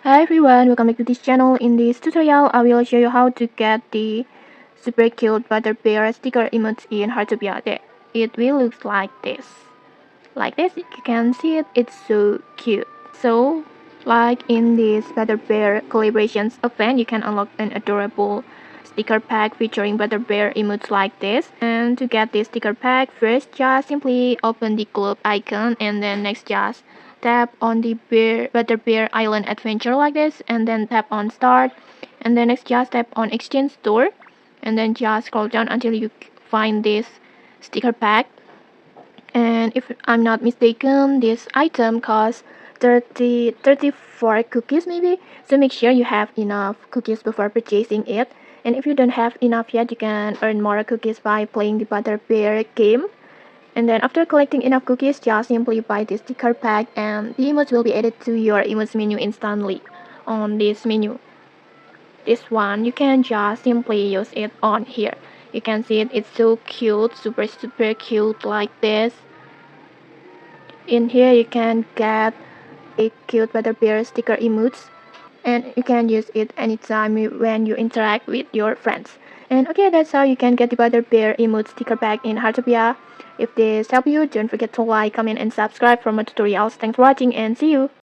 Hi everyone, welcome back to this channel. In this tutorial, I will show you how to get the super cute Butterbear sticker emotes in Heartopia. It will look like this. Like this, you can see it, it's so cute. So, like in this Butterbear collaborations event, you can unlock an adorable sticker pack featuring Butterbear emotes like this. And to get this sticker pack, first just simply open the globe icon and then next just tap on the Butterbear Island Adventure like this and then tap on Start and then next just tap on Exchange Store and then just scroll down until you find this sticker pack. And if I'm not mistaken, this item costs 34 cookies maybe, so make sure you have enough cookies before purchasing it. And if you don't have enough yet, you can earn more cookies by playing the Butterbear game. And then after collecting enough cookies, just simply buy this sticker pack and the emotes will be added to your emotes menu instantly. On this menu, this one, you can just simply use it on here. You can see it, it's so cute, super cute like this. In here you can get a cute Butterbear sticker emotes and you can use it anytime when you interact with your friends. And okay, that's how you can get the Butterbear emote sticker pack in Heartopia. If this helped you, don't forget to like, comment and subscribe for more tutorials. Thanks for watching and see you!